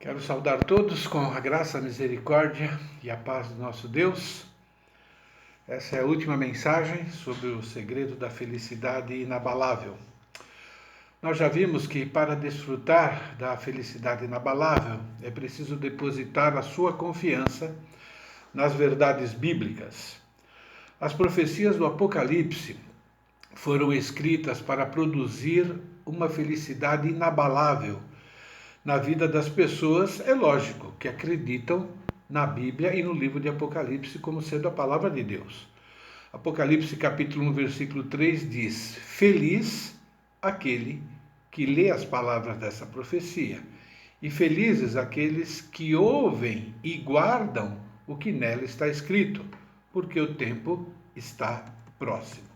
Quero saudar todos com a graça, a misericórdia e a paz do nosso Deus. Essa é a última mensagem sobre o segredo da felicidade inabalável. Nós já vimos que para desfrutar da felicidade inabalável é preciso depositar a sua confiança nas verdades bíblicas. As profecias do Apocalipse foram escritas para produzir uma felicidade inabalável na vida das pessoas, é lógico, que acreditam na Bíblia e no livro de Apocalipse como sendo a palavra de Deus. Apocalipse capítulo 1, versículo 3 diz: Feliz aquele que lê as palavras dessa profecia, e felizes aqueles que ouvem e guardam o que nela está escrito, porque o tempo está próximo.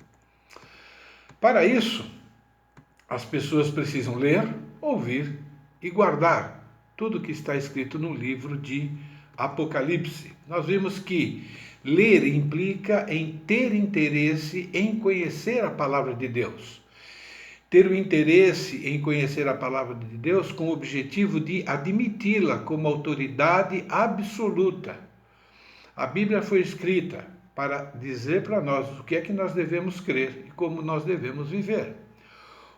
Para isso, as pessoas precisam ler, ouvir e guardar tudo que está escrito no livro de Apocalipse. Nós vimos que ler implica em ter interesse em conhecer a palavra de Deus. Ter o interesse em conhecer a palavra de Deus com o objetivo de admiti-la como autoridade absoluta. A Bíblia foi escrita para dizer para nós o que é que nós devemos crer e como nós devemos viver.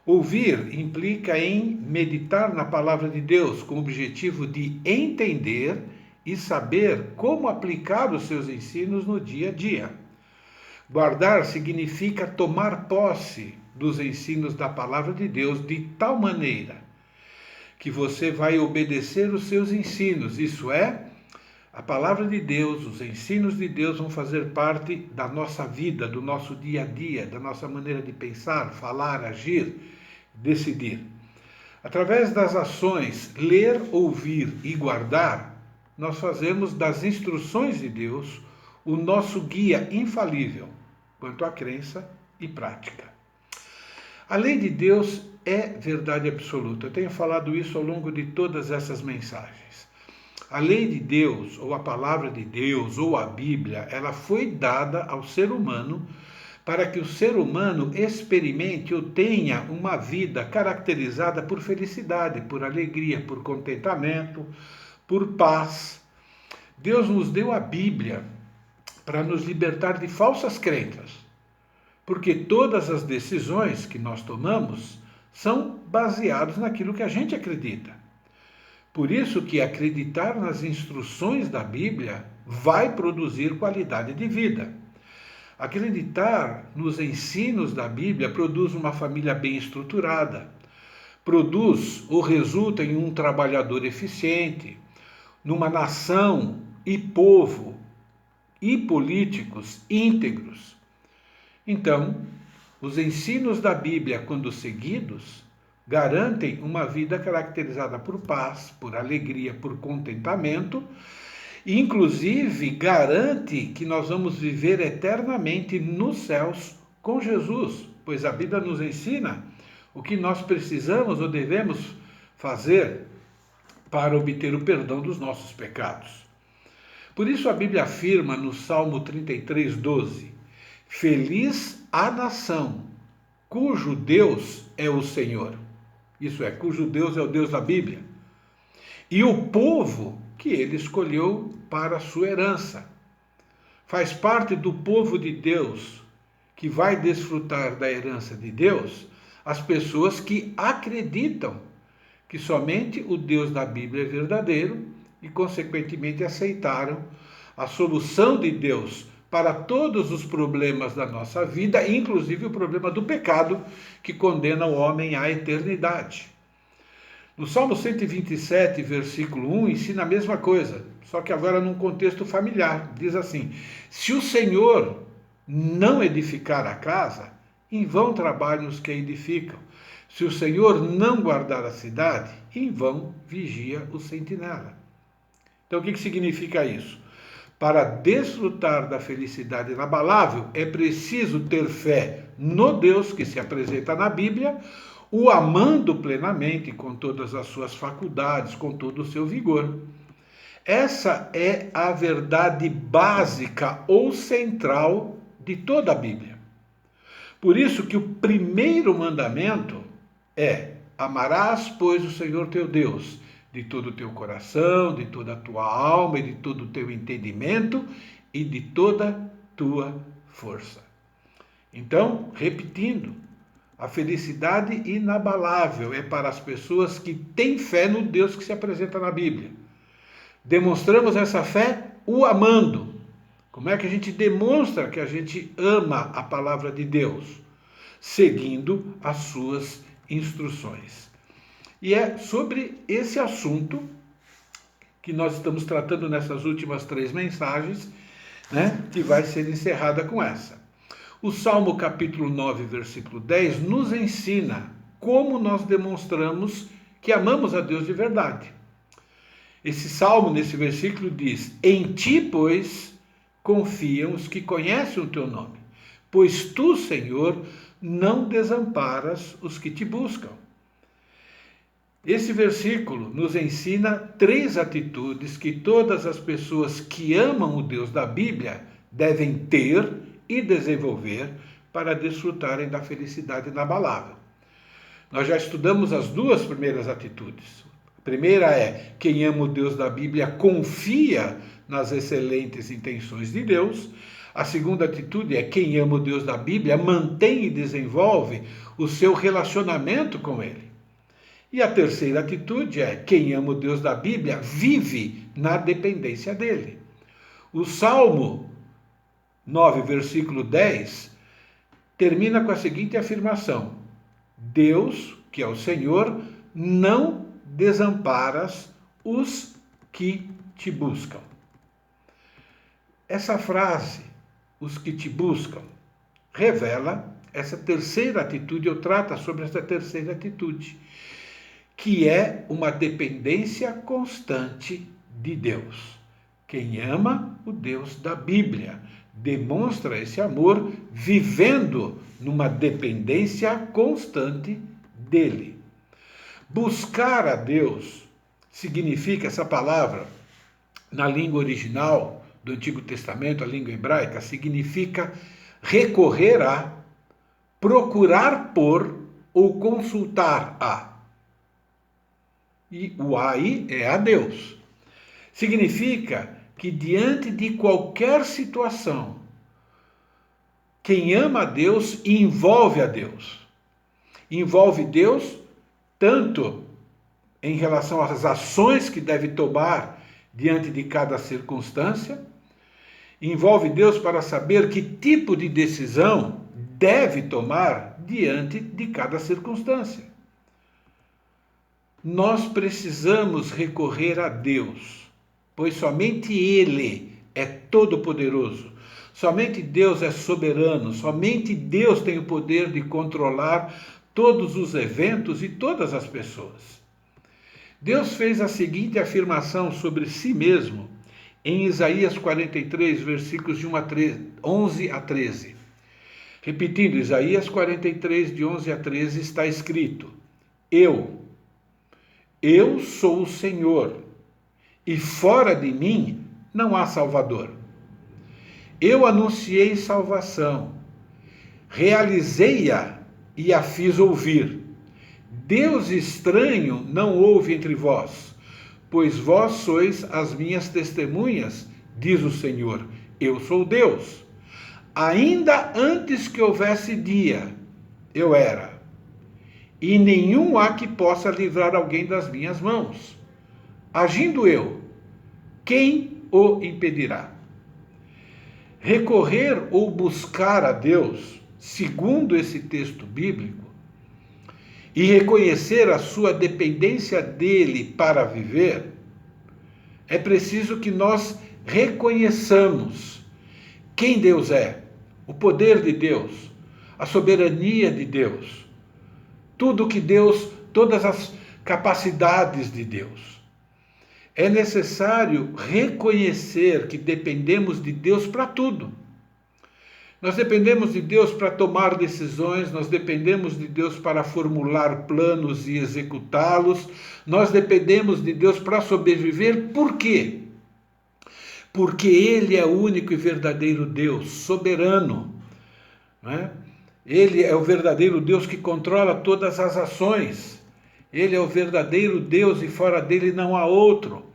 Ouvir implica em meditar na palavra de Deus com o objetivo de entender e saber como aplicar os seus ensinos no dia a dia. Guardar significa tomar posse dos ensinos da palavra de Deus de tal maneira que você vai obedecer os seus ensinos, isso é, a palavra de Deus, os ensinos de Deus vão fazer parte da nossa vida, do nosso dia a dia, da nossa maneira de pensar, falar, agir, decidir. Através das ações ler, ouvir e guardar, nós fazemos das instruções de Deus o nosso guia infalível quanto à crença e prática. A lei de Deus é verdade absoluta. Eu tenho falado isso ao longo de todas essas mensagens. A lei de Deus, ou a palavra de Deus, ou a Bíblia, ela foi dada ao ser humano para que o ser humano experimente ou tenha uma vida caracterizada por felicidade, por alegria, por contentamento, por paz. Deus nos deu a Bíblia para nos libertar de falsas crenças, porque todas as decisões que nós tomamos são baseadas naquilo que a gente acredita. Por isso que acreditar nas instruções da Bíblia vai produzir qualidade de vida. Acreditar nos ensinos da Bíblia produz uma família bem estruturada, produz ou resulta em um trabalhador eficiente, numa nação e povo e políticos íntegros. Então, os ensinos da Bíblia, quando seguidos, garantem uma vida caracterizada por paz, por alegria, por contentamento, e inclusive garante que nós vamos viver eternamente nos céus com Jesus, pois a Bíblia nos ensina o que nós precisamos ou devemos fazer para obter o perdão dos nossos pecados. Por isso a Bíblia afirma no Salmo 33:12, Feliz a nação cujo Deus é o Senhor. Isso é, cujo Deus é o Deus da Bíblia. E o povo que ele escolheu para a sua herança. Faz parte do povo de Deus que vai desfrutar da herança de Deus as pessoas que acreditam que somente o Deus da Bíblia é verdadeiro e, consequentemente, aceitaram a solução de Deus para todos os problemas da nossa vida, inclusive o problema do pecado que condena o homem à eternidade. No Salmo 127, versículo 1, ensina a mesma coisa, só que agora num contexto familiar. Diz assim: Se o Senhor não edificar a casa, em vão trabalham os que a edificam. Se o Senhor não guardar a cidade, em vão vigia o sentinela. Então o que significa isso? Para desfrutar da felicidade inabalável, é preciso ter fé no Deus que se apresenta na Bíblia, o amando plenamente com todas as suas faculdades, com todo o seu vigor. Essa é a verdade básica ou central de toda a Bíblia. Por isso que o primeiro mandamento é: amarás, pois, o Senhor teu Deus de todo o teu coração, de toda a tua alma e de todo o teu entendimento e de toda a tua força. Então, repetindo, a felicidade inabalável é para as pessoas que têm fé no Deus que se apresenta na Bíblia. Demonstramos essa fé o amando. Como é que a gente demonstra que a gente ama a palavra de Deus? Seguindo as suas instruções. E é sobre esse assunto que nós estamos tratando nessas últimas 3 mensagens, que vai ser encerrada com essa. O Salmo capítulo 9, versículo 10, nos ensina como nós demonstramos que amamos a Deus de verdade. Esse salmo, nesse versículo, diz: em ti, pois, confiam os que conhecem o teu nome, pois tu, Senhor, não desamparas os que te buscam. Esse versículo nos ensina 3 atitudes que todas as pessoas que amam o Deus da Bíblia devem ter e desenvolver para desfrutarem da felicidade inabalável. Nós já estudamos as 2 primeiras atitudes. A primeira é: quem ama o Deus da Bíblia confia nas excelentes intenções de Deus. A segunda atitude é: quem ama o Deus da Bíblia mantém e desenvolve o seu relacionamento com Ele. E a terceira atitude é: quem ama o Deus da Bíblia vive na dependência dele. O Salmo 9, versículo 10, termina com a seguinte afirmação: Deus, que é o Senhor, não desamparas os que te buscam. Essa frase, os que te buscam, revela essa terceira atitude, ou trata sobre essa terceira atitude, que é uma dependência constante de Deus. Quem ama o Deus da Bíblia demonstra esse amor vivendo numa dependência constante dele. Buscar a Deus significa, essa palavra, na língua original do Antigo Testamento, a língua hebraica, significa recorrer a, procurar por ou consultar a. E o aí é a Deus. Significa que diante de qualquer situação, quem ama a Deus envolve a Deus. Envolve Deus tanto em relação às ações que deve tomar diante de cada circunstância, envolve Deus para saber que tipo de decisão deve tomar diante de cada circunstância. Nós precisamos recorrer a Deus, pois somente Ele é todo-poderoso, somente Deus é soberano, somente Deus tem o poder de controlar todos os eventos e todas as pessoas. Deus fez a seguinte afirmação sobre si mesmo em Isaías 43, versículos de 11 a 13. Repetindo, Isaías 43, de 11 a 13, está escrito: Eu sou o Senhor, e fora de mim não há Salvador. Eu anunciei salvação, realizei-a e a fiz ouvir. Deus estranho não houve entre vós, pois vós sois as minhas testemunhas, diz o Senhor. Eu sou Deus. Ainda antes que houvesse dia, eu era, e nenhum há que possa livrar alguém das minhas mãos. Agindo eu, quem o impedirá? Recorrer ou buscar a Deus, segundo esse texto bíblico, e reconhecer a sua dependência dele para viver, é preciso que nós reconheçamos quem Deus é, o poder de Deus, a soberania de Deus, tudo que Deus, todas as capacidades de Deus. É necessário reconhecer que dependemos de Deus para tudo. Nós dependemos de Deus para tomar decisões, nós dependemos de Deus para formular planos e executá-los, nós dependemos de Deus para sobreviver. Por quê? Porque Ele é o único e verdadeiro Deus, soberano, não é? Ele é o verdadeiro Deus que controla todas as ações. Ele é o verdadeiro Deus e fora dele não há outro.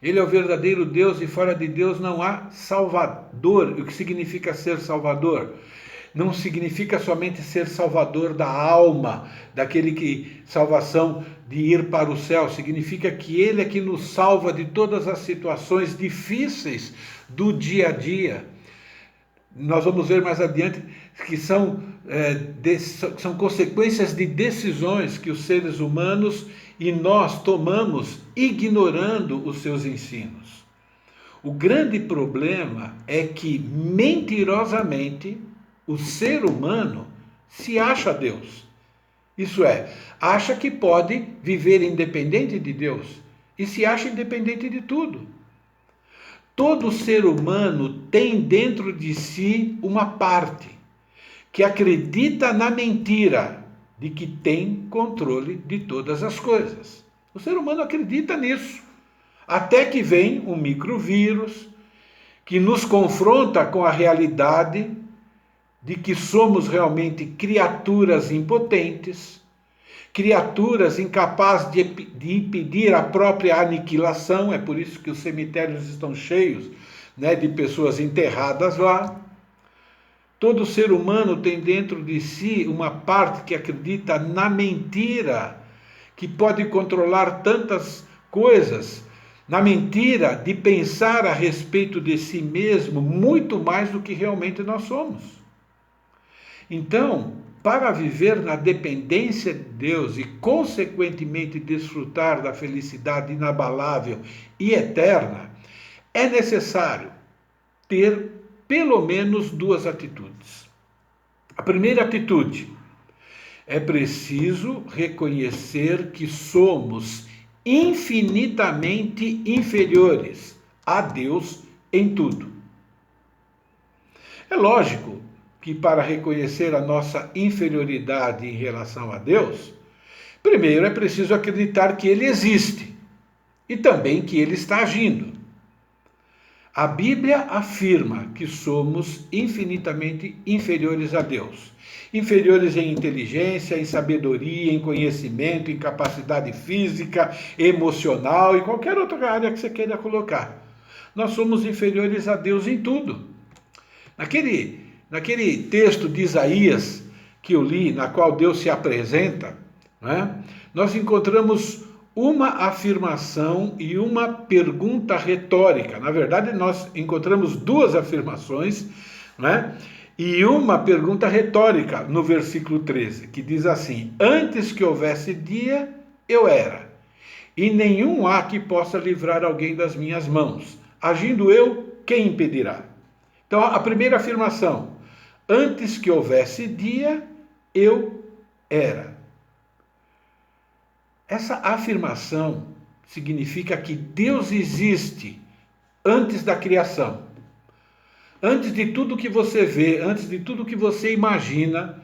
Ele é o verdadeiro Deus e fora de Deus não há Salvador. O que significa ser Salvador? Não significa somente ser salvador da alma, daquele que salvação de ir para o céu. Significa que Ele é que nos salva de todas as situações difíceis do dia a dia. Nós vamos ver mais adiante que são consequências de decisões que os seres humanos e nós tomamos ignorando os seus ensinos. O grande problema é que mentirosamente o ser humano se acha Deus. Isso é, acha que pode viver independente de Deus e se acha independente de tudo. Todo ser humano tem dentro de si uma parte que acredita na mentira de que tem controle de todas as coisas. O ser humano acredita nisso. Até que vem um microvírus que nos confronta com a realidade de que somos realmente criaturas impotentes, criaturas incapazes de impedir a própria aniquilação. É por isso que os cemitérios estão cheios, de pessoas enterradas lá. Todo ser humano tem dentro de si uma parte que acredita na mentira, que pode controlar tantas coisas, na mentira de pensar a respeito de si mesmo muito mais do que realmente nós somos. Então, para viver na dependência de Deus e, consequentemente, desfrutar da felicidade inabalável e eterna, é necessário ter pelo menos duas atitudes. A primeira atitude é preciso reconhecer que somos infinitamente inferiores a Deus em tudo. É lógico que para reconhecer a nossa inferioridade em relação a Deus, primeiro é preciso acreditar que Ele existe e também que Ele está agindo. A Bíblia afirma que somos infinitamente inferiores a Deus. Inferiores em inteligência, em sabedoria, em conhecimento, em capacidade física, emocional e qualquer outra área que você queira colocar. Nós somos inferiores a Deus em tudo. Naquele texto de Isaías que eu li, na qual Deus se apresenta, nós encontramos uma afirmação e uma pergunta retórica. Na verdade, nós encontramos duas afirmações, e uma pergunta retórica no versículo 13, que diz assim: antes que houvesse dia, eu era, e nenhum há que possa livrar alguém das minhas mãos. Agindo eu, quem impedirá? Então, a primeira afirmação: antes que houvesse dia, eu era. Essa afirmação significa que Deus existe antes da criação. Antes de tudo que você vê, antes de tudo que você imagina,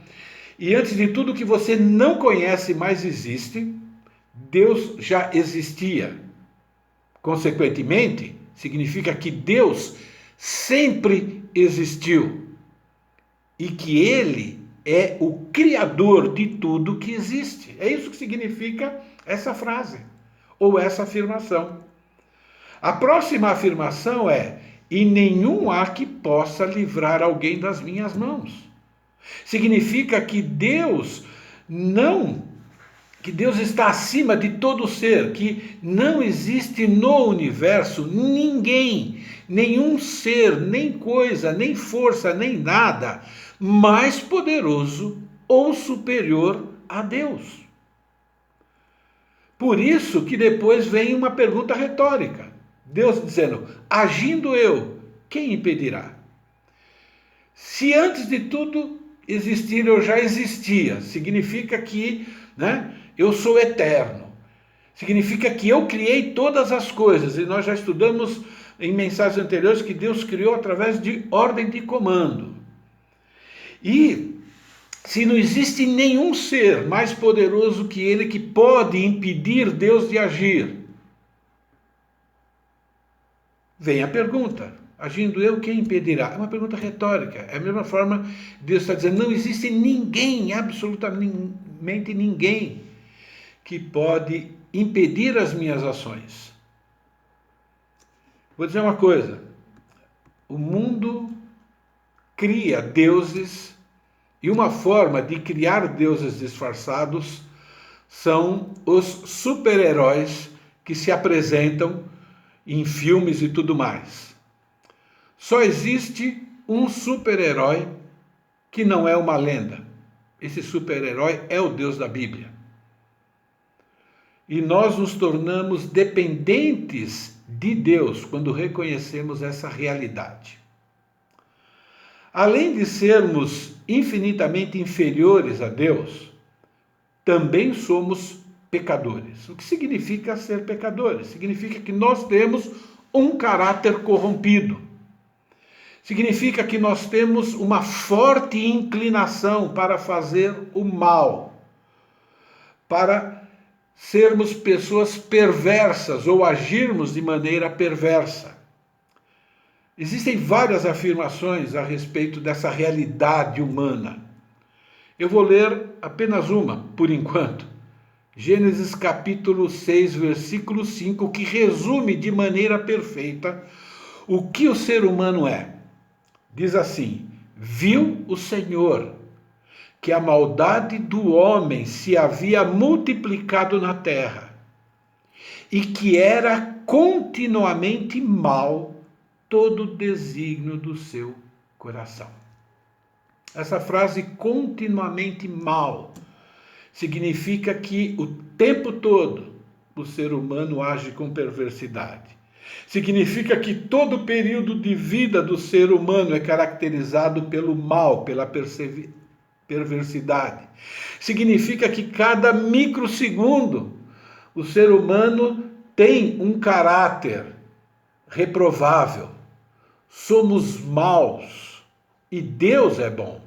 e antes de tudo que você não conhece, mas existe, Deus já existia. Consequentemente, significa que Deus sempre existiu e que Ele é o criador de tudo que existe. É isso que significa essa frase, ou essa afirmação. A próxima afirmação é: e nenhum há que possa livrar alguém das minhas mãos. Significa que Deus está acima de todo ser, que não existe no universo ninguém, nenhum ser, nem coisa, nem força, nem nada mais poderoso ou superior a Deus. Por isso que depois vem uma pergunta retórica. Deus dizendo: agindo eu, quem impedirá? Se antes de tudo existir eu já existia, significa que eu sou eterno. Significa que eu criei todas as coisas, e nós já estudamos em mensagens anteriores que Deus criou através de ordem de comando. E se não existe nenhum ser mais poderoso que Ele que pode impedir Deus de agir, vem a pergunta: agindo eu, quem impedirá? É uma pergunta retórica. É a mesma forma Deus está dizendo: não existe ninguém, absolutamente ninguém, que pode impedir as minhas ações? Vou dizer uma coisa: o mundo cria deuses, e uma forma de criar deuses disfarçados são os super-heróis que se apresentam em filmes e tudo mais. Só existe um super-herói que não é uma lenda. Esse super-herói é o Deus da Bíblia. E nós nos tornamos dependentes de Deus quando reconhecemos essa realidade. Além de sermos infinitamente inferiores a Deus, também somos pecadores. O que significa ser pecadores? Significa que nós temos um caráter corrompido. Significa que nós temos uma forte inclinação para fazer o mal, para sermos pessoas perversas ou agirmos de maneira perversa. Existem várias afirmações a respeito dessa realidade humana. Eu vou ler apenas uma, por enquanto. Gênesis capítulo 6, versículo 5, que resume de maneira perfeita o que o ser humano é. Diz assim: viu o Senhor que a maldade do homem se havia multiplicado na terra e que era continuamente mal todo o desígnio do seu coração. Essa frase, continuamente mal, significa que o tempo todo o ser humano age com perversidade. Significa que todo o período de vida do ser humano é caracterizado pelo mal, pela perversidade. Significa que cada microsegundo o ser humano tem um caráter reprovável. Somos maus e Deus é bom.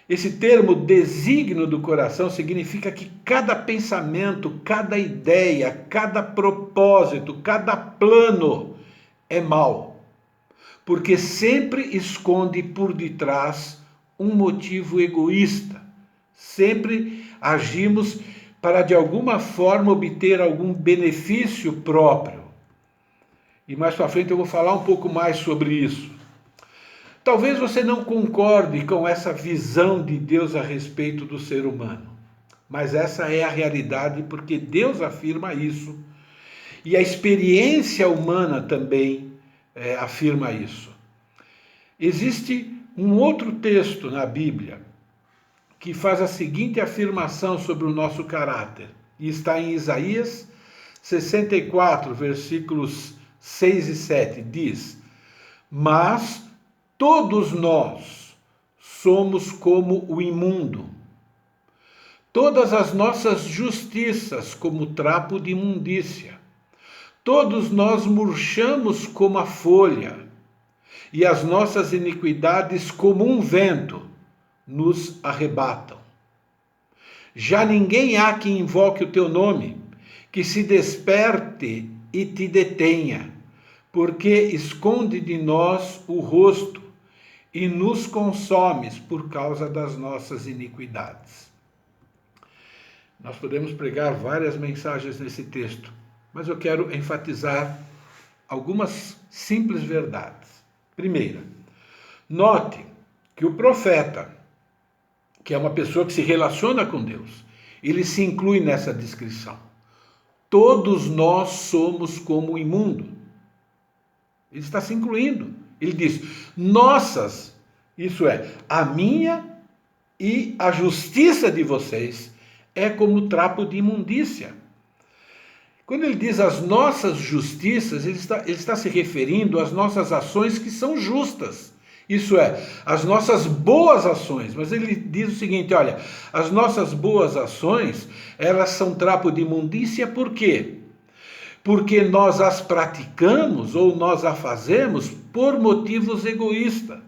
Esse termo desígnio do coração significa que cada pensamento, cada ideia, cada propósito, cada plano é mau, porque sempre esconde por detrás um motivo egoísta. Sempre agimos para de alguma forma obter algum benefício próprio. E mais para frente eu vou falar um pouco mais sobre isso. Talvez você não concorde com essa visão de Deus a respeito do ser humano, mas essa é a realidade porque Deus afirma isso e a experiência humana também afirma isso. Existe um outro texto na Bíblia que faz a seguinte afirmação sobre o nosso caráter, e está em Isaías 64, versículos 6 e 7, diz: mas todos nós somos como o imundo, todas as nossas justiças como trapo de imundícia, todos nós murchamos como a folha, e as nossas iniquidades como um vento nos arrebatam. Já ninguém há que invoque o teu nome, que se desperte e te detenha, porque esconde de nós o rosto e nos consomes por causa das nossas iniquidades. Nós podemos pregar várias mensagens nesse texto, mas eu quero enfatizar algumas simples verdades. Primeira, note que o profeta, que é uma pessoa que se relaciona com Deus, ele se inclui nessa descrição. Todos nós somos como o imundo. Ele está se incluindo. Ele diz: nossas, isso é, a minha e a justiça de vocês é como trapo de imundícia. Quando ele diz as nossas justiças, ele está se referindo às nossas ações que são justas. Isso é, as nossas boas ações. Mas ele diz o seguinte: olha, as nossas boas ações, elas são trapo de imundícia por quê? Porque nós as praticamos ou nós a fazemos por motivos egoístas,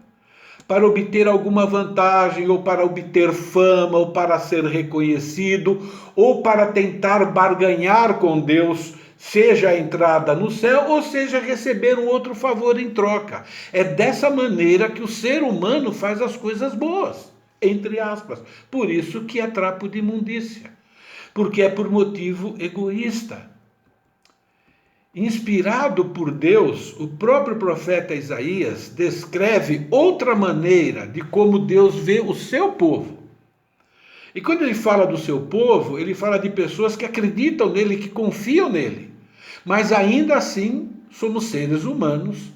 para obter alguma vantagem, ou para obter fama, ou para ser reconhecido, ou para tentar barganhar com Deus, seja a entrada no céu, ou seja receber um outro favor em troca. É dessa maneira que o ser humano faz as coisas boas, entre aspas. Por isso que é trapo de imundícia. porque é por motivo egoísta. Inspirado por Deus, o próprio profeta Isaías descreve outra maneira de como Deus vê o seu povo. E quando ele fala do seu povo, ele fala de pessoas que acreditam nele, que confiam nele. Mas ainda assim, somos seres humanos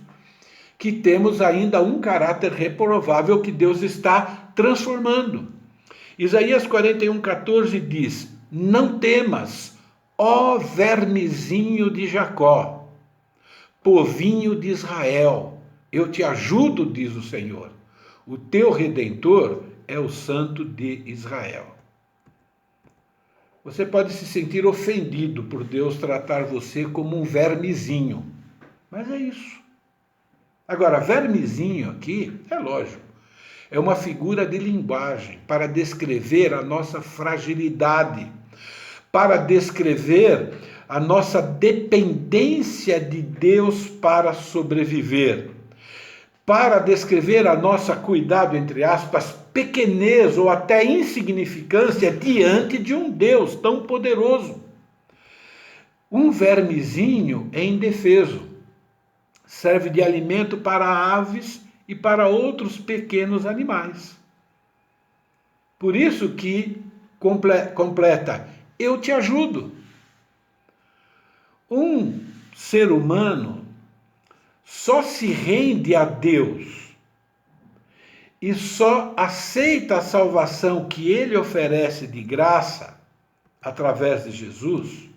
que temos ainda um caráter reprovável que Deus está transformando. Isaías 41:14 diz: Não temas, ó vermezinho de Jacó, povinho de Israel, eu te ajudo, diz o Senhor. O teu Redentor é o Santo de Israel. Você pode se sentir ofendido por Deus tratar você como um vermezinho, mas é isso. Agora, vermezinho aqui, é lógico, é uma figura de linguagem para descrever a nossa fragilidade, para descrever a nossa dependência de Deus para sobreviver, para descrever a nossa, cuidado, entre aspas, pequenez ou até insignificância diante de um Deus tão poderoso. Um vermezinho é indefeso, serve de alimento para aves e para outros pequenos animais. Por isso que completa, eu te ajudo. Um ser humano só se rende a Deus e só aceita a salvação que ele oferece de graça através de Jesus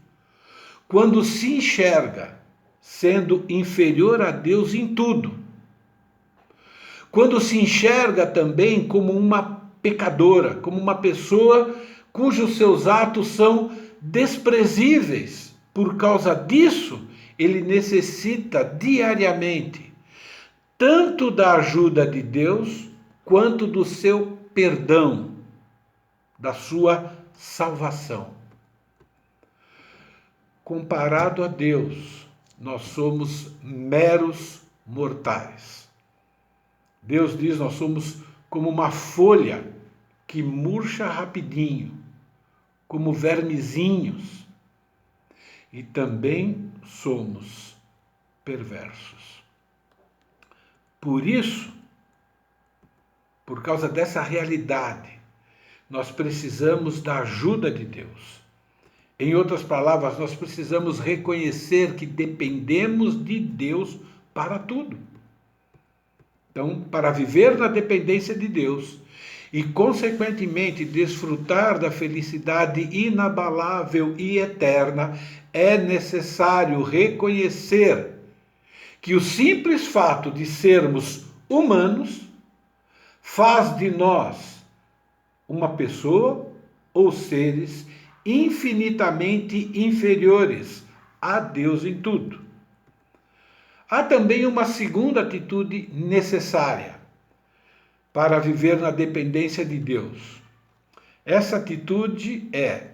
quando se enxerga sendo inferior a Deus em tudo. Quando se enxerga também como uma pecadora, como uma pessoa cujos seus atos são desprezíveis. Por causa disso, ele necessita diariamente tanto da ajuda de Deus quanto do seu perdão, da sua salvação. Comparado a Deus, nós somos meros mortais. Deus diz, nós somos como uma folha que murcha rapidinho, como vermezinhos. E também somos perversos. Por isso, por causa dessa realidade, nós precisamos da ajuda de Deus. Em outras palavras, nós precisamos reconhecer que dependemos de Deus para tudo. Então, para viver na dependência de Deus e, consequentemente, desfrutar da felicidade inabalável e eterna, é necessário reconhecer que o simples fato de sermos humanos faz de nós uma pessoa ou seres infinitamente inferiores a Deus em tudo. Há também uma segunda atitude necessária para viver na dependência de Deus. Essa atitude é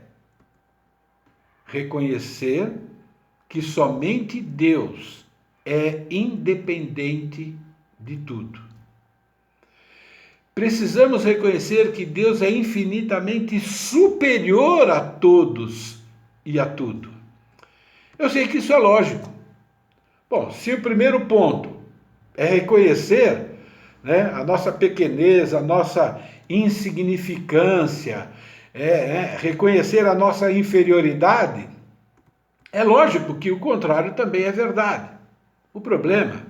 reconhecer que somente Deus é independente de tudo. Precisamos reconhecer que Deus é infinitamente superior a todos e a tudo. Eu sei que isso é lógico. Bom, se o primeiro ponto é reconhecer, a nossa pequenez, a nossa insignificância, reconhecer a nossa inferioridade, é lógico que o contrário também é verdade. O problema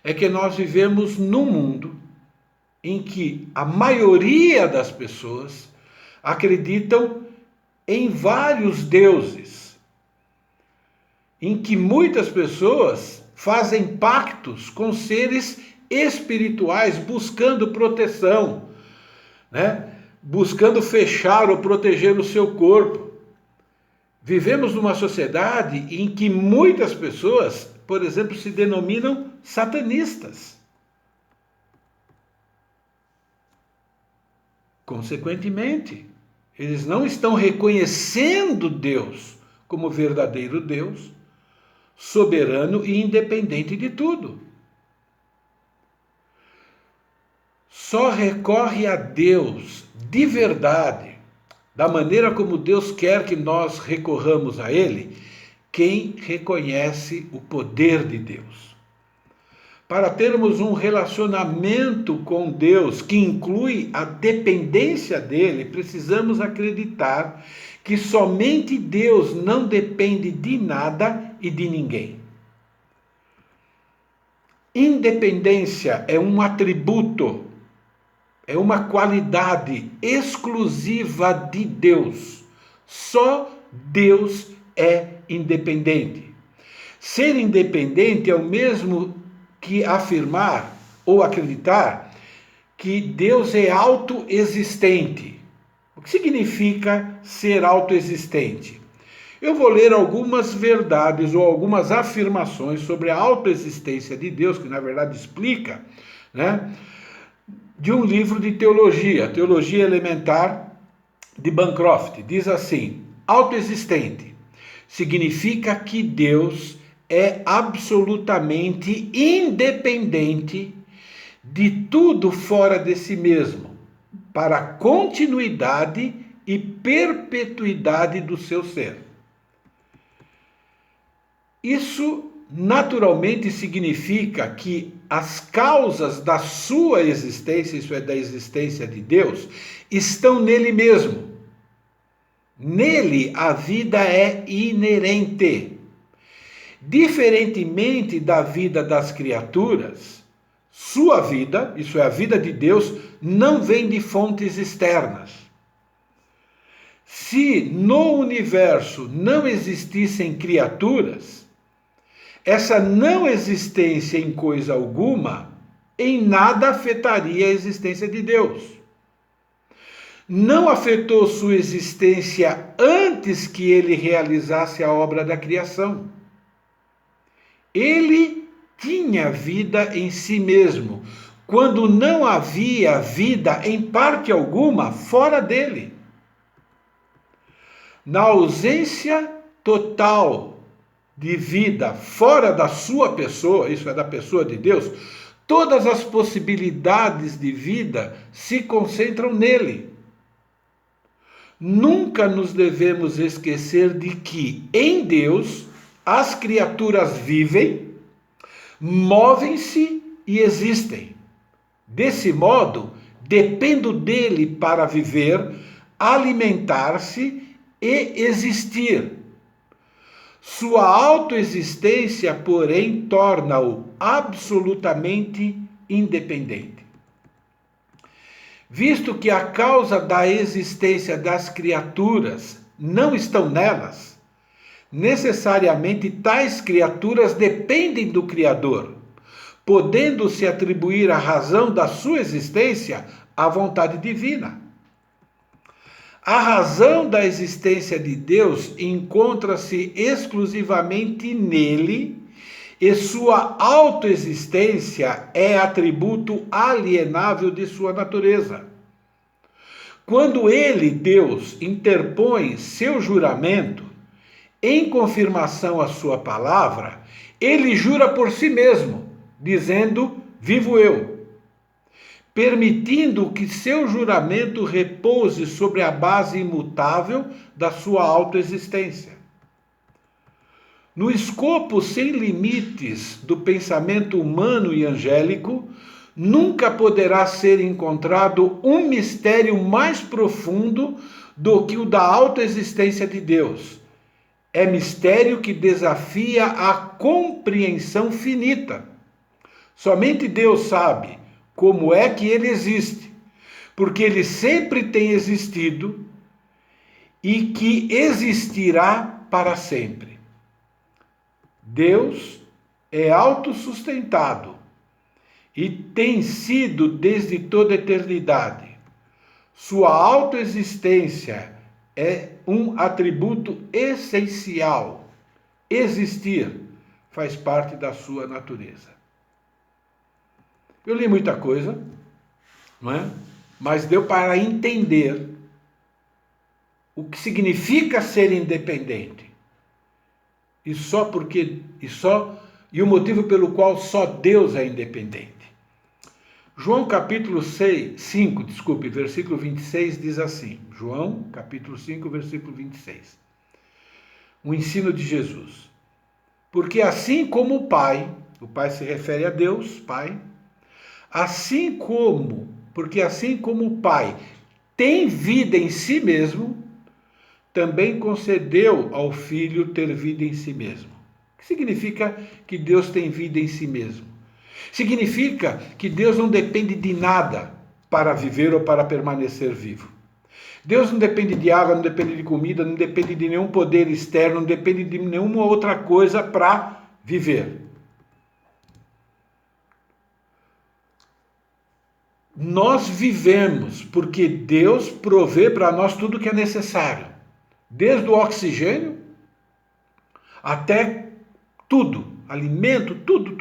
é que nós vivemos num mundo em que a maioria das pessoas acreditam em vários deuses, em que muitas pessoas fazem pactos com seres espirituais buscando proteção, buscando fechar ou proteger o seu corpo. Vivemos numa sociedade em que muitas pessoas, por exemplo, se denominam satanistas. Consequentemente, eles não estão reconhecendo Deus como verdadeiro Deus, soberano e independente de tudo. Só recorre a Deus de verdade da maneira como Deus quer que nós recorramos a Ele, quem reconhece o poder de Deus. Para termos um relacionamento com Deus que inclui a dependência dele, precisamos acreditar que somente Deus não depende de nada e de ninguém. Independência é um atributo, é uma qualidade exclusiva de Deus. Só Deus é independente. Ser independente é o mesmo que afirmar ou acreditar que Deus é autoexistente. O que significa ser autoexistente? Eu vou ler algumas verdades ou algumas afirmações sobre a autoexistência de Deus, que na verdade explica, de um livro de teologia, Teologia Elementar de Bancroft. Diz assim: autoexistente significa que Deus é absolutamente independente de tudo fora de si mesmo, para a continuidade e perpetuidade do seu ser. Isso naturalmente significa que as causas da sua existência, isso é, da existência de Deus, estão nele mesmo. Nele a vida é inerente. Diferentemente da vida das criaturas, sua vida, isso é, a vida de Deus, não vem de fontes externas. Se no universo não existissem criaturas, essa não existência em coisa alguma, em nada afetaria a existência de Deus. Não afetou sua existência antes que ele realizasse a obra da criação. Ele tinha vida em si mesmo, quando não havia vida em parte alguma fora dele. Na ausência total de vida fora da sua pessoa, isso é, da pessoa de Deus, todas as possibilidades de vida se concentram nele. Nunca nos devemos esquecer de que, em Deus, as criaturas vivem, movem-se e existem. Desse modo, dependo dele para viver, alimentar-se e existir. Sua autoexistência, porém, torna-o absolutamente independente. Visto que a causa da existência das criaturas não estão nelas, necessariamente tais criaturas dependem do Criador, podendo-se atribuir a razão da sua existência à vontade divina. A razão da existência de Deus encontra-se exclusivamente nele, e sua autoexistência é atributo alienável de sua natureza. Quando ele, Deus, interpõe seu juramento, em confirmação à sua palavra, ele jura por si mesmo, dizendo: vivo eu, permitindo que seu juramento repouse sobre a base imutável da sua autoexistência. No escopo sem limites do pensamento humano e angélico, nunca poderá ser encontrado um mistério mais profundo do que o da autoexistência de Deus. É mistério que desafia a compreensão finita. Somente Deus sabe como é que ele existe, porque ele sempre tem existido e que existirá para sempre. Deus é autossustentado e tem sido desde toda a eternidade. Sua autoexistência é um atributo essencial. Existir faz parte da sua natureza. Eu li muita coisa, não é? Mas deu para entender o que significa ser independente. E o motivo pelo qual só Deus é independente. João capítulo 5, versículo 26 diz assim. João capítulo 5, versículo 26. O ensino de Jesus. Porque assim como o Pai se refere a Deus, Pai, porque assim como o Pai tem vida em si mesmo, também concedeu ao Filho ter vida em si mesmo. O que significa que Deus tem vida em si mesmo? Significa que Deus não depende de nada para viver ou para permanecer vivo. Deus não depende de água, não depende de comida, não depende de nenhum poder externo, não depende de nenhuma outra coisa para viver. Nós vivemos porque Deus provê para nós tudo que é necessário. Desde o oxigênio até tudo, alimento, tudo.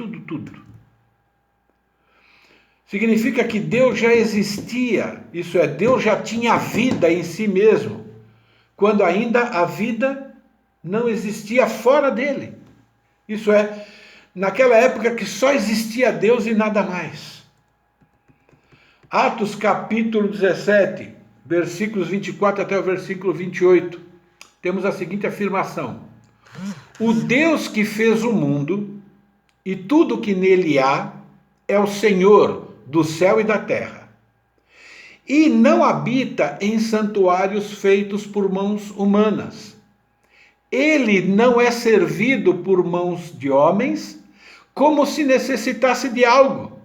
Significa que Deus já existia, isso é, Deus já tinha vida em si mesmo, quando ainda a vida não existia fora dele. Isso é, naquela época que só existia Deus e nada mais. Atos capítulo 17, versículos 24 até o versículo 28, temos a seguinte afirmação: o Deus que fez o mundo e tudo que nele há é o Senhor do céu e da terra, e não habita em santuários feitos por mãos humanas. Ele não é servido por mãos de homens, como se necessitasse de algo,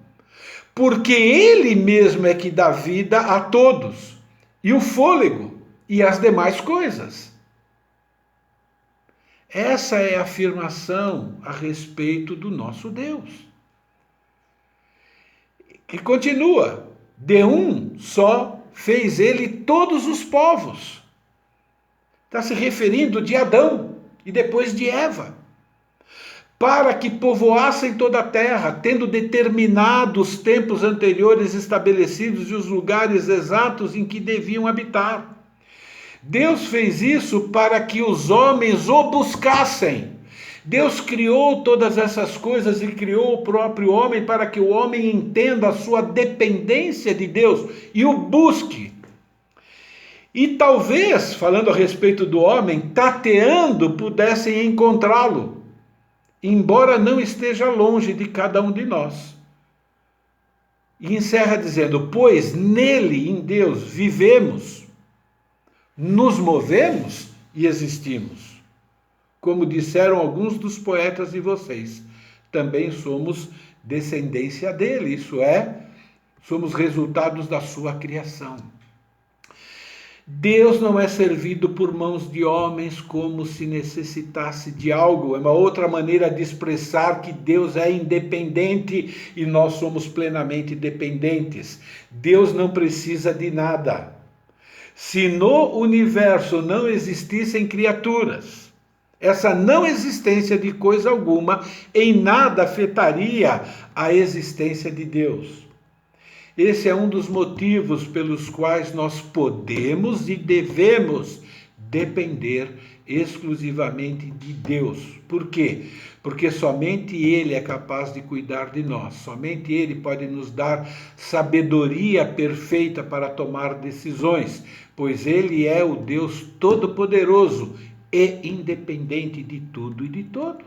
porque ele mesmo é que dá vida a todos, e o fôlego e as demais coisas. Essa é a afirmação a respeito do nosso Deus. E continua, de um só fez ele todos os povos. Está se referindo de Adão e depois de Eva. Para que povoassem toda a terra, tendo determinado os tempos anteriores estabelecidos e os lugares exatos em que deviam habitar. Deus fez isso para que os homens o buscassem. Deus criou todas essas coisas e criou o próprio homem para que o homem entenda a sua dependência de Deus e o busque. E talvez, falando a respeito do homem, tateando, pudessem encontrá-lo, embora não esteja longe de cada um de nós. E encerra dizendo: pois nele, em Deus, vivemos, nos movemos e existimos. Como disseram alguns dos poetas de vocês, também somos descendência dele, isso é, somos resultados da sua criação. Deus não é servido por mãos de homens como se necessitasse de algo. É uma outra maneira de expressar que Deus é independente e nós somos plenamente dependentes. Deus não precisa de nada. Se no universo não existissem criaturas, essa não existência de coisa alguma em nada afetaria a existência de Deus. Esse é um dos motivos pelos quais nós podemos e devemos depender exclusivamente de Deus. Por quê? Porque somente Ele é capaz de cuidar de nós, somente Ele pode nos dar sabedoria perfeita para tomar decisões, pois Ele é o Deus Todo-Poderoso e independente de tudo e de todos.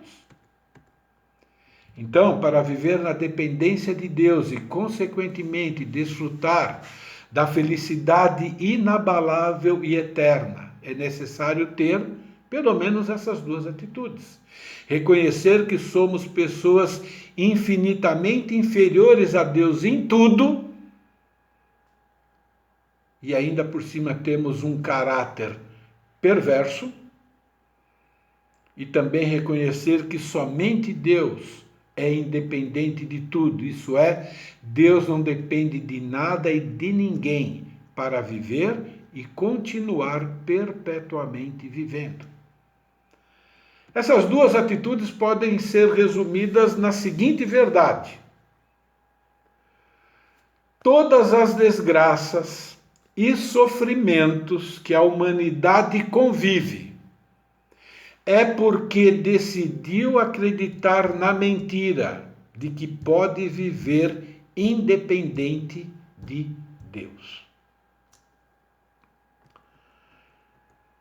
Então, para viver na dependência de Deus e, consequentemente, desfrutar da felicidade inabalável e eterna, é necessário ter pelo menos essas duas atitudes. Reconhecer que somos pessoas infinitamente inferiores a Deus em tudo e ainda por cima temos um caráter perverso. E também reconhecer que somente Deus é independente de tudo, isso é, Deus não depende de nada e de ninguém para viver e continuar perpetuamente vivendo. Essas duas atitudes podem ser resumidas na seguinte verdade: todas as desgraças e sofrimentos que a humanidade convive é porque decidiu acreditar na mentira de que pode viver independente de Deus.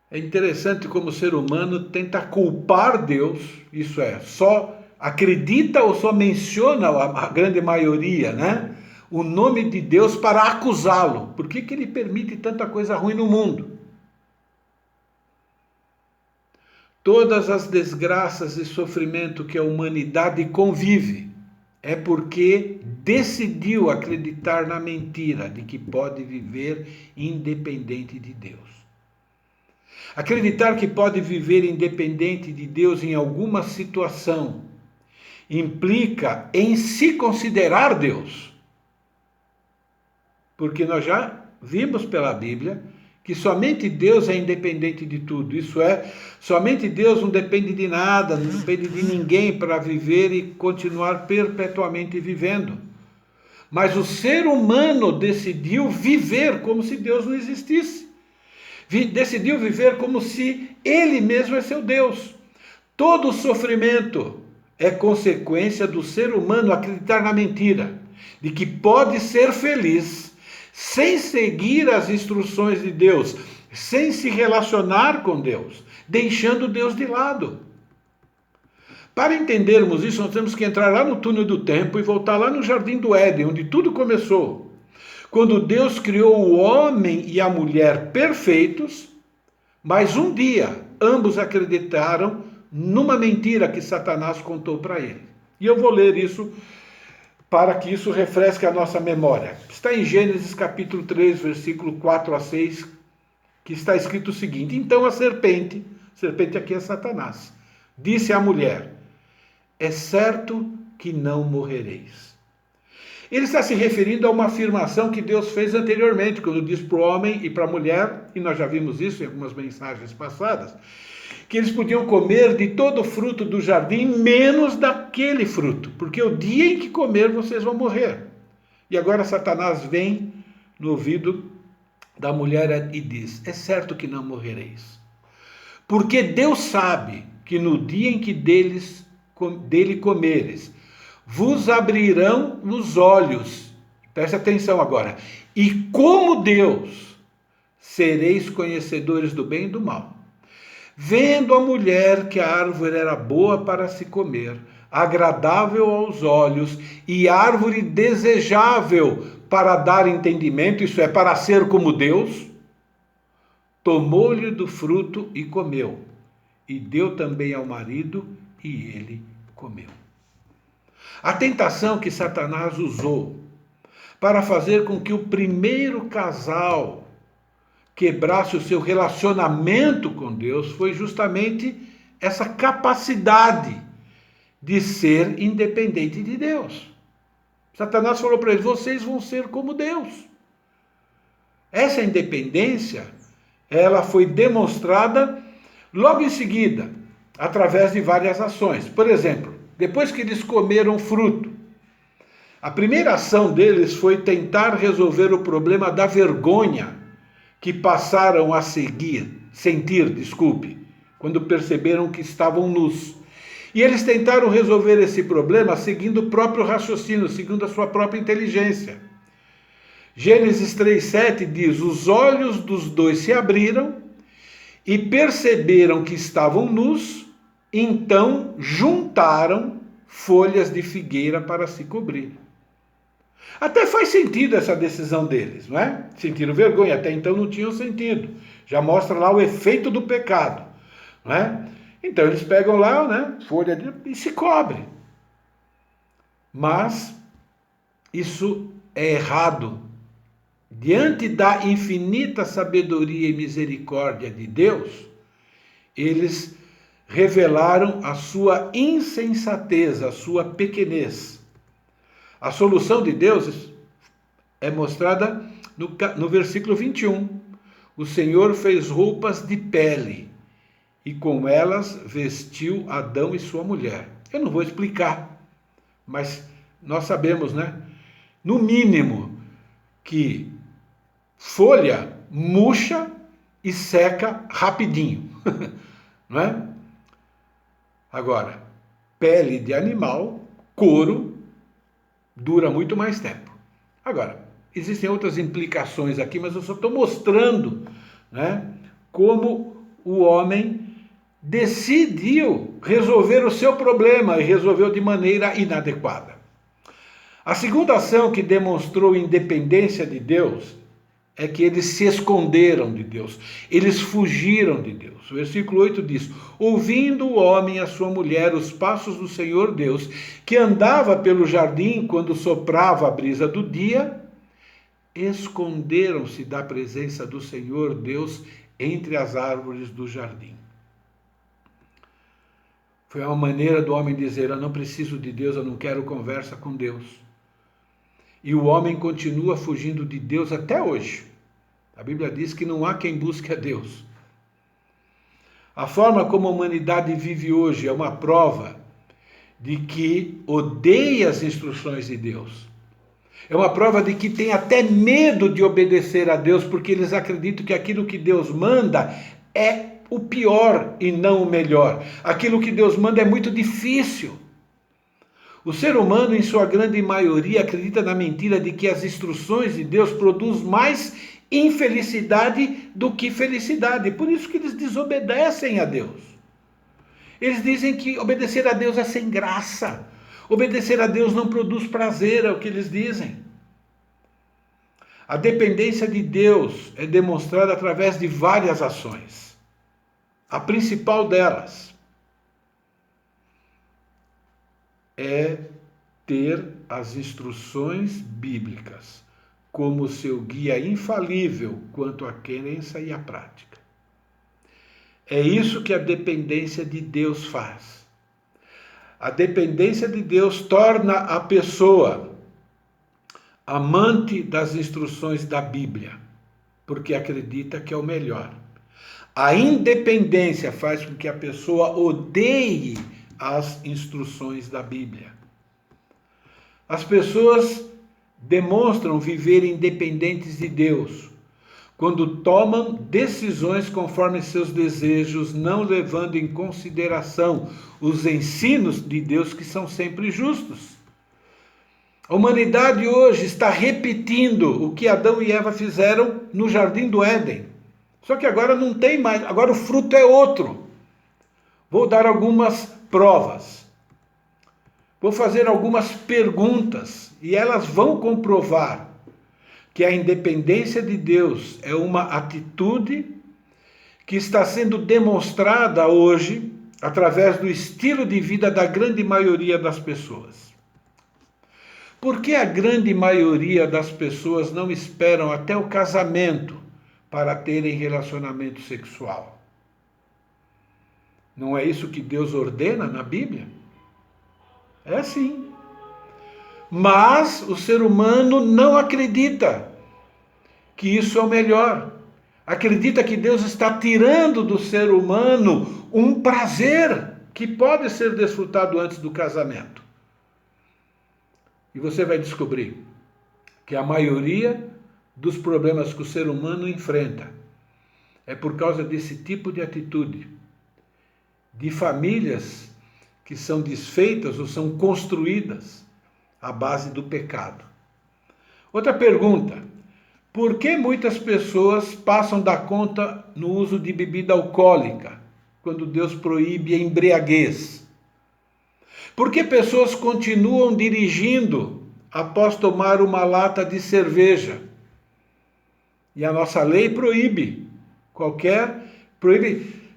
É interessante como o ser humano tenta culpar Deus, isso é, só acredita ou só menciona, a grande maioria, né, o nome de Deus para acusá-lo. Por que ele permite tanta coisa ruim no mundo? Todas as desgraças e sofrimento que a humanidade convive é porque decidiu acreditar na mentira de que pode viver independente de Deus. Acreditar que pode viver independente de Deus em alguma situação implica em se considerar Deus. Porque nós já vimos pela Bíblia que somente Deus é independente de tudo. Isso é, somente Deus não depende de nada, não depende de ninguém para viver e continuar perpetuamente vivendo. Mas o ser humano decidiu viver como se Deus não existisse. Decidiu viver como se ele mesmo é seu Deus. Todo o sofrimento é consequência do ser humano acreditar na mentira, de que pode ser feliz sem seguir as instruções de Deus, sem se relacionar com Deus, deixando Deus de lado. Para entendermos isso, nós temos que entrar lá no túnel do tempo e voltar lá no Jardim do Éden, onde tudo começou. Quando Deus criou o homem e a mulher perfeitos, mas um dia ambos acreditaram numa mentira que Satanás contou para ele. E eu vou ler isso para que isso refresque a nossa memória. Está em Gênesis capítulo 3, versículo 4 a 6, que está escrito o seguinte: Então a serpente aqui é Satanás, disse à mulher: é certo que não morrereis. Ele está se referindo a uma afirmação que Deus fez anteriormente, quando diz para o homem e para a mulher, e nós já vimos isso em algumas mensagens passadas, que eles podiam comer de todo o fruto do jardim, menos daquele fruto, porque o dia em que comer vocês vão morrer. E agora Satanás vem no ouvido da mulher e diz: é certo que não morrereis, porque Deus sabe que no dia em que dele comeres, vos abrirão os olhos, preste atenção agora, e como Deus, sereis conhecedores do bem e do mal. Vendo a mulher que a árvore era boa para se comer, agradável aos olhos e árvore desejável para dar entendimento, isso é, para ser como Deus, tomou-lhe do fruto e comeu, e deu também ao marido, e ele comeu. A tentação que Satanás usou para fazer com que o primeiro casal quebrasse o seu relacionamento com Deus foi justamente essa capacidade de ser independente de Deus. Satanás falou para eles: vocês vão ser como Deus. Essa independência, ela foi demonstrada logo em seguida, através de várias ações. Por exemplo, depois que eles comeram fruto, a primeira ação deles foi tentar resolver o problema da vergonha que passaram a sentir, quando perceberam que estavam nus. E eles tentaram resolver esse problema seguindo o próprio raciocínio, seguindo a sua própria inteligência. Gênesis 3:7 diz: os olhos dos dois se abriram e perceberam que estavam nus, então juntaram folhas de figueira para se cobrir. Até faz sentido essa decisão deles, não é? Sentiram vergonha, até então não tinham sentido. Já mostra lá o efeito do pecado, não é? Então eles pegam lá, né, folha e se cobrem. Mas isso é errado. Diante da infinita sabedoria e misericórdia de Deus, eles revelaram a sua insensatez, a sua pequenez. A solução de Deus é mostrada no versículo 21. O Senhor fez roupas de pele e com elas vestiu Adão e sua mulher. Eu não vou explicar, mas nós sabemos, né? No mínimo, que folha murcha e seca rapidinho, não é? Agora, pele de animal, couro, dura muito mais tempo. Agora, existem outras implicações aqui, mas eu só estou mostrando, né, como o homem decidiu resolver o seu problema e resolveu de maneira inadequada. A segunda ação que demonstrou independência de Deus é que eles se esconderam de Deus, eles fugiram de Deus. O versículo 8 diz: ouvindo o homem e a sua mulher os passos do Senhor Deus, que andava pelo jardim quando soprava a brisa do dia, esconderam-se da presença do Senhor Deus entre as árvores do jardim. Foi uma maneira do homem dizer: eu não preciso de Deus, eu não quero conversa com Deus. E o homem continua fugindo de Deus até hoje. A Bíblia diz que não há quem busque a Deus. A forma como a humanidade vive hoje é uma prova de que odeia as instruções de Deus. É uma prova de que tem até medo de obedecer a Deus, porque eles acreditam que aquilo que Deus manda é o pior e não o melhor. Aquilo que Deus manda é muito difícil. O ser humano, em sua grande maioria, acredita na mentira de que as instruções de Deus produzem mais infelicidade do que felicidade. Por isso que eles desobedecem a Deus. Eles dizem que obedecer a Deus é sem graça. Obedecer a Deus não produz prazer, é o que eles dizem. A dependência de Deus é demonstrada através de várias ações. A principal delas é ter as instruções bíblicas como seu guia infalível quanto à crença e à prática. É isso que a dependência de Deus faz. A dependência de Deus torna a pessoa amante das instruções da Bíblia, porque acredita que é o melhor. A independência faz com que a pessoa odeie as instruções da Bíblia. As pessoas demonstram viver independentes de Deus quando tomam decisões conforme seus desejos, não levando em consideração os ensinos de Deus, que são sempre justos. A humanidade hoje está repetindo o que Adão e Eva fizeram no Jardim do Éden. Só que agora não tem mais, agora o fruto é outro. Vou dar algumas provas. Vou fazer algumas perguntas e elas vão comprovar que a independência de Deus é uma atitude que está sendo demonstrada hoje através do estilo de vida da grande maioria das pessoas. Por que a grande maioria das pessoas não esperam até o casamento para terem relacionamento sexual? Não é isso que Deus ordena na Bíblia? É assim. Mas o ser humano não acredita que isso é o melhor. Acredita que Deus está tirando do ser humano um prazer que pode ser desfrutado antes do casamento. E você vai descobrir que a maioria dos problemas que o ser humano enfrenta é por causa desse tipo de atitude, de famílias que são desfeitas ou são construídas à base do pecado. Outra pergunta: por que muitas pessoas passam da conta no uso de bebida alcoólica, quando Deus proíbe a embriaguez? Por que pessoas continuam dirigindo após tomar uma lata de cerveja? E a nossa lei proíbe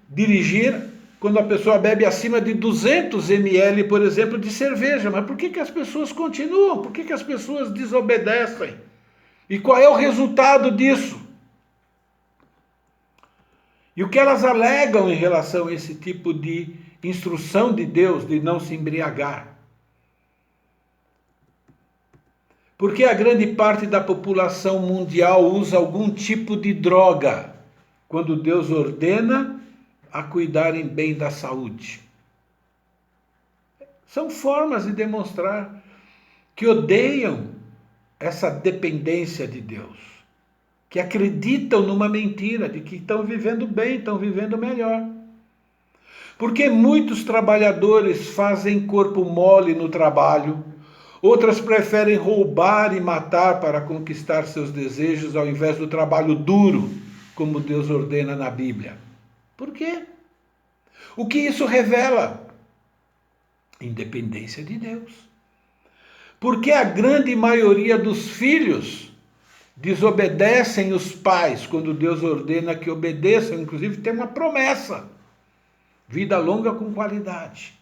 dirigir quando a pessoa bebe acima de 200 ml, por exemplo, de cerveja. Mas por que as pessoas continuam? Por que as pessoas desobedecem? E qual é o resultado disso? E o que elas alegam em relação a esse tipo de instrução de Deus de não se embriagar? Porque a grande parte da população mundial usa algum tipo de droga, quando Deus ordena a cuidarem bem da saúde. São formas de demonstrar que odeiam essa dependência de Deus, que acreditam numa mentira de que estão vivendo bem, estão vivendo melhor. Porque muitos trabalhadores fazem corpo mole no trabalho, Outras preferem roubar e matar para conquistar seus desejos ao invés do trabalho duro, como Deus ordena na Bíblia. Por quê? O que isso revela? Independência de Deus. Porque a grande maioria dos filhos desobedecem os pais quando Deus ordena que obedeçam, inclusive tem uma promessa: vida longa com qualidade.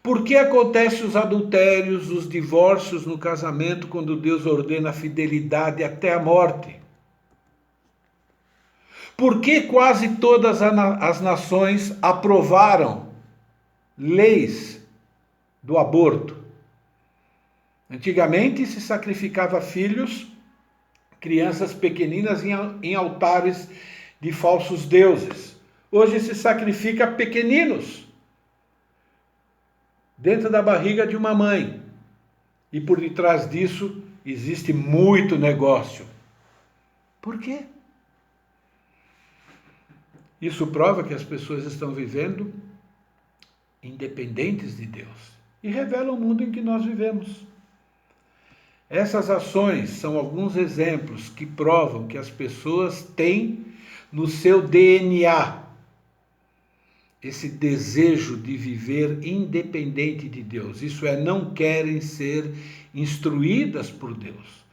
Por que acontecem os adultérios, os divórcios no casamento quando Deus ordena a fidelidade até a morte? Por que quase todas as nações aprovaram leis do aborto? Antigamente se sacrificava filhos, crianças pequeninas em altares de falsos deuses. Hoje se sacrifica pequeninos dentro da barriga de uma mãe. E por detrás disso existe muito negócio. Por quê? Isso prova que as pessoas estão vivendo independentes de Deus e revela o mundo em que nós vivemos. Essas ações são alguns exemplos que provam que as pessoas têm no seu DNA esse desejo de viver independente de Deus. Isso é, não querem ser instruídas por Deus.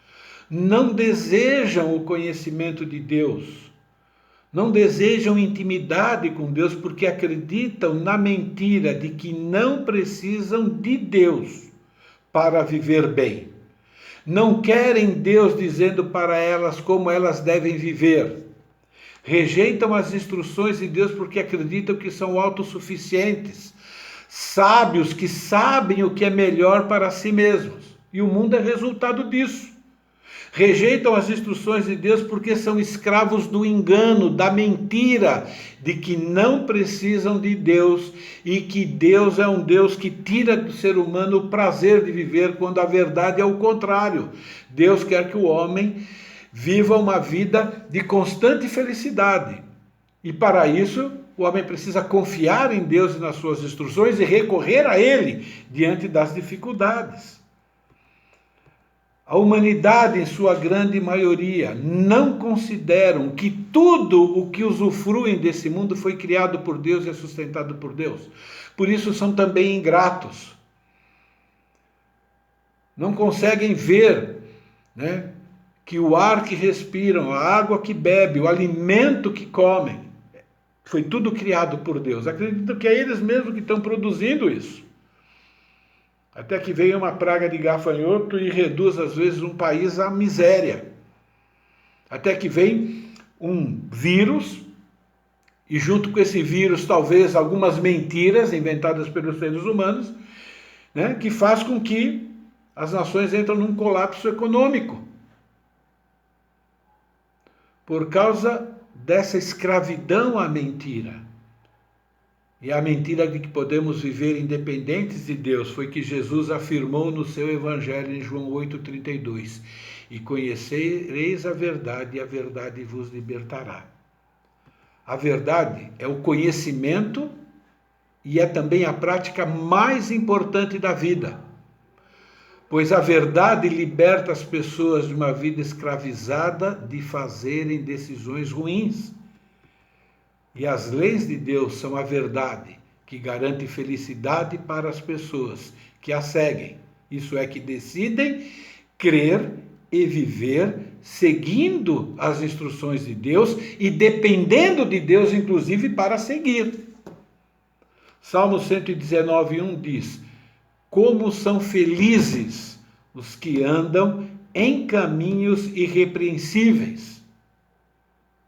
Não desejam o conhecimento de Deus. Não desejam intimidade com Deus porque acreditam na mentira de que não precisam de Deus para viver bem. Não querem Deus dizendo para elas como elas devem viver. Rejeitam as instruções de Deus porque acreditam que são autossuficientes, sábios que sabem o que é melhor para si mesmos. E o mundo é resultado disso. Rejeitam as instruções de Deus porque são escravos do engano, da mentira, de que não precisam de Deus e que Deus é um Deus que tira do ser humano o prazer de viver, quando a verdade é o contrário. Deus quer que o homem viva uma vida de constante felicidade. E para isso, o homem precisa confiar em Deus e nas suas instruções e recorrer a Ele diante das dificuldades. A humanidade, em sua grande maioria, não consideram que tudo o que usufruem desse mundo foi criado por Deus e é sustentado por Deus. Por isso são também ingratos. Não conseguem ver, que o ar que respiram, a água que bebem, o alimento que comem, foi tudo criado por Deus. Acreditam que é eles mesmos que estão produzindo isso. Até que vem uma praga de gafanhoto e reduz, às vezes, um país à miséria. Até que vem um vírus, e junto com esse vírus, talvez, algumas mentiras inventadas pelos seres humanos, que faz com que as nações entrem num colapso econômico. Por causa dessa escravidão à mentira. E a mentira de que podemos viver independentes de Deus foi que Jesus afirmou no seu Evangelho em João 8,32: e conhecereis a verdade, e a verdade vos libertará. A verdade é o conhecimento e é também a prática mais importante da vida, pois a verdade liberta as pessoas de uma vida escravizada de fazerem decisões ruins. E as leis de Deus são a verdade que garante felicidade para as pessoas que a seguem. Isso é, que decidem crer e viver seguindo as instruções de Deus e dependendo de Deus, inclusive, para seguir. Salmo 119:1 diz: como são felizes os que andam em caminhos irrepreensíveis.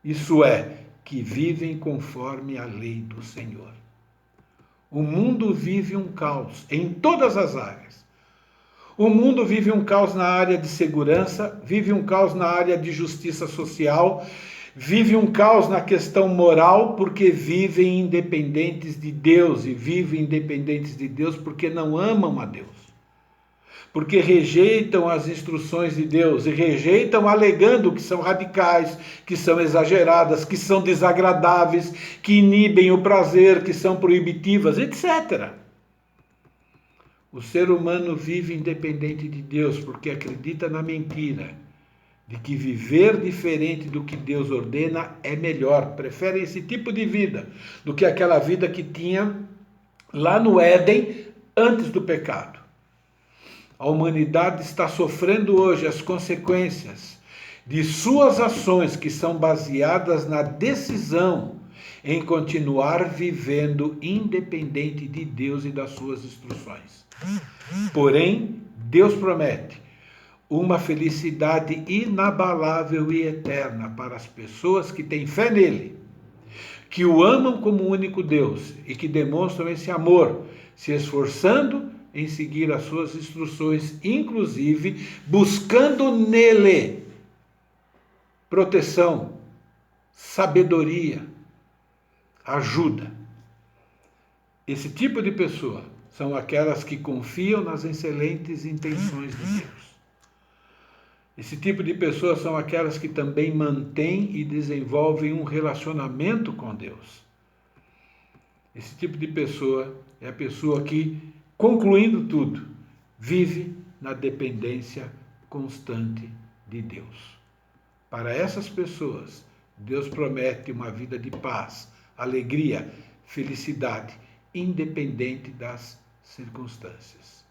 Isso é, que vivem conforme a lei do Senhor. O mundo vive um caos em todas as áreas. O mundo vive um caos na área de segurança, vive um caos na área de justiça social, vive um caos na questão moral, porque vivem independentes de Deus, e vivem independentes de Deus porque não amam a Deus. Porque rejeitam as instruções de Deus e rejeitam alegando que são radicais, que são exageradas, que são desagradáveis, que inibem o prazer, que são proibitivas, etc. O ser humano vive independente de Deus porque acredita na mentira de que viver diferente do que Deus ordena é melhor. Prefere esse tipo de vida do que aquela vida que tinha lá no Éden antes do pecado. A humanidade está sofrendo hoje as consequências de suas ações que são baseadas na decisão em continuar vivendo independente de Deus e das suas instruções. Porém, Deus promete uma felicidade inabalável e eterna para as pessoas que têm fé nele, que o amam como único Deus e que demonstram esse amor, se esforçando em seguir as suas instruções, inclusive buscando nele proteção, sabedoria, ajuda. Esse tipo de pessoa são aquelas que confiam nas excelentes intenções de Deus. Esse tipo de pessoas são aquelas que também mantêm e desenvolvem um relacionamento com Deus. Esse tipo de pessoa é a pessoa que, concluindo tudo, vive na dependência constante de Deus. Para essas pessoas, Deus promete uma vida de paz, alegria, felicidade, independente das circunstâncias.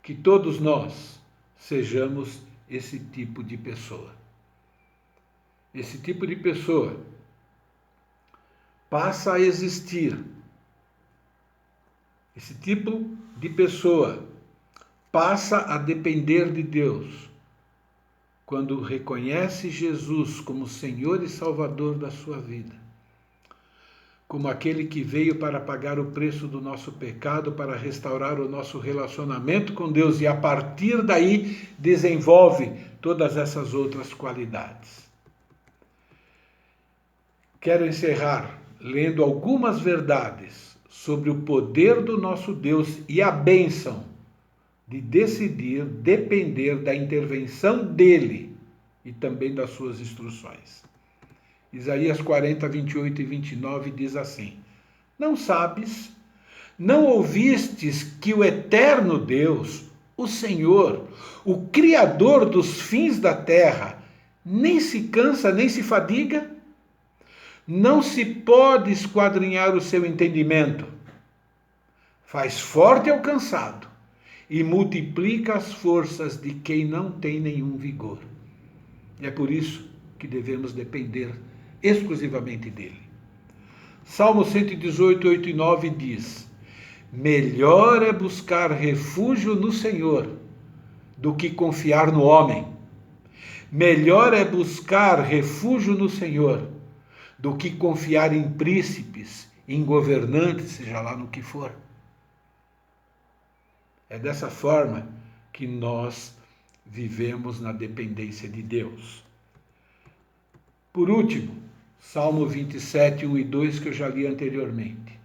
Que todos nós sejamos esse tipo de pessoa. Esse tipo de pessoa passa a existir. Esse tipo de pessoa passa a depender de Deus quando reconhece Jesus como Senhor e Salvador da sua vida, como aquele que veio para pagar o preço do nosso pecado, para restaurar o nosso relacionamento com Deus e a partir daí desenvolve todas essas outras qualidades. Quero encerrar lendo algumas verdades sobre o poder do nosso Deus e a bênção de decidir depender da intervenção dele e também das suas instruções. Isaías 40, 28 e 29 diz assim: Não sabes, não ouvistes que o eterno Deus, o Senhor, o Criador dos fins da terra, nem se cansa, nem se fadiga? Não se pode esquadrinhar o seu entendimento. Faz forte ao cansado e multiplica as forças de quem não tem nenhum vigor. E é por isso que devemos depender exclusivamente dele. Salmo 118, 8 e 9 diz: Melhor é buscar refúgio no Senhor do que confiar no homem. Melhor é buscar refúgio no Senhor do que confiar em príncipes, em governantes, seja lá no que for. É dessa forma que nós vivemos na dependência de Deus. Por último, Salmo 27, 1 e 2, que eu já li anteriormente.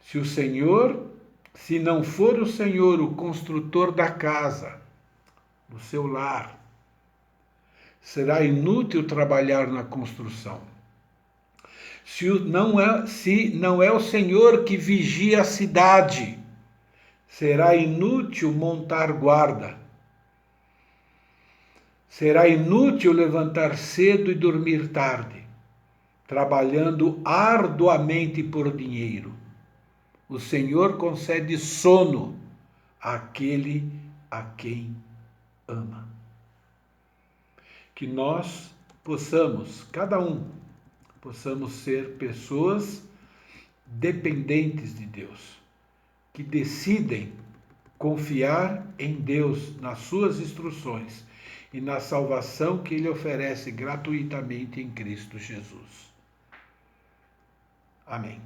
Se não for o Senhor o construtor da casa, do seu lar, será inútil trabalhar na construção. Se não é o Senhor que vigia a cidade, será inútil montar guarda. Será inútil levantar cedo e dormir tarde, trabalhando arduamente por dinheiro. O Senhor concede sono àquele a quem ama. Que nós possamos, cada um, possamos ser pessoas dependentes de Deus, que decidem confiar em Deus, nas suas instruções e na salvação que Ele oferece gratuitamente em Cristo Jesus. Amém.